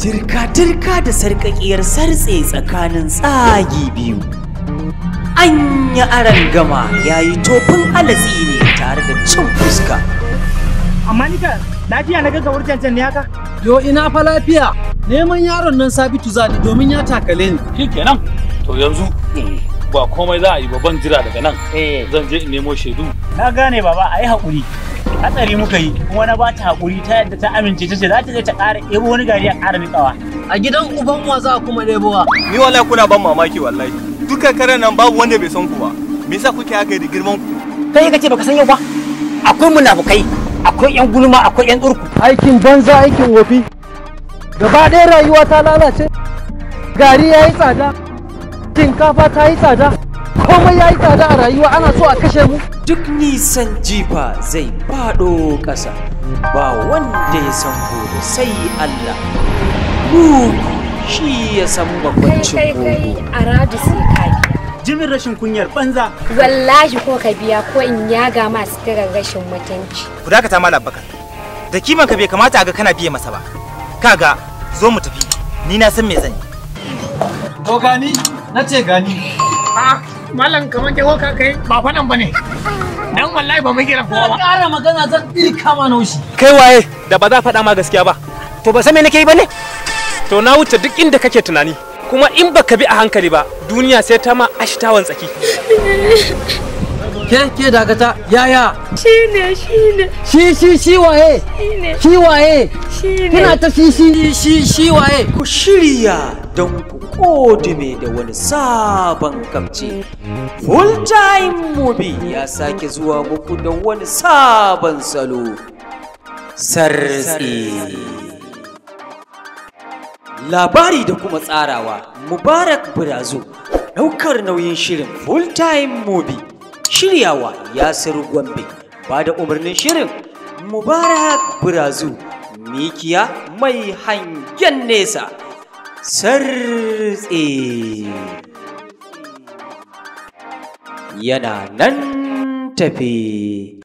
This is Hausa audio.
Dirka-dirka da sarƙaƙiyar sartse tsakanin tsagi biyu. Anya aran gama ya yi tofin alatsi ne tare da cin fuska. Amma nika lafiya na gaggawar cancan ne haka? Yo ina fa lafiya. Neman yaron nan Sabitu zani domin ya takale ni. Shikenan. To yanzu ba komai za a yi babban jira daga nan. Zan je in nemo shaidu. Na gane baba, a yi haƙuri. Hatsari muka yi kuma na ba ta haƙuri ta yadda ta amince ta ce za ta je ta ƙara ɗebo wani gari a ƙara miƙawa. A gidan uban wa za a kuma ɗebowa. Ni wallahi kuna ban mamaki wallahi. Duka karen nan babu wanda bai san ku ba. Me yasa kuke haka da girman ku? Kai kace baka san yau ba? Akwai munafukai, akwai ƴan gulma, akwai ƴan tsurku. Aikin banza aikin wofi. Gaba ɗaya rayuwa ta lalace. Gari ya yi tsada. Shinkafa ta yi tsada. Komai ya yi tsada a rayuwa ana so a kashe mu. Duk nisan jifa zai faɗo ƙasa. Ba wanda ya san gobe sai Allah. Mugu shi ya san makwancin mugu. A radu sai ka biya. Jimin rashin kunyar banza. Wallahi ko ka biya ko in yaga ma sitirar rashin mutunci. Ku dakata malam Bakar. Da kiman ka bai kamata a ga kana biye masa ba. Kaga zo mu tafi. Ni na san me zan yi. To gani, na ce gani. Malam kamar ke ka kai ba faɗan ba ne. Dan wallahi ba mu kira kowa ba. Ƙara magana zan ɗirka ma naushi. Kai waye da ba za faɗa ma gaskiya ba? To ba san me nake yi ba ne? To na wuce duk inda kake tunani. Kuma in baka bi a hankali ba, duniya sai ta ma ashtawan tsaki. Ke dakata, yaya? Shine. Shi waye? Shi waye? Shine. Kina ta shi waye? Ku shirya don ku kodume da wani sabon kamce. Full Time Movie ya sake zuwa muku da wani sabon salo. Sartse. Labari da kuma tsarawa Mubarak Burazu. Ɗaukar nauyin shirin Full Time Movie. Shiryawa Yasiru Gombe. Ba da umarnin shirin Mubarak Burazu. Mikiya mai hangen nesa. Sartse yana nan tafe.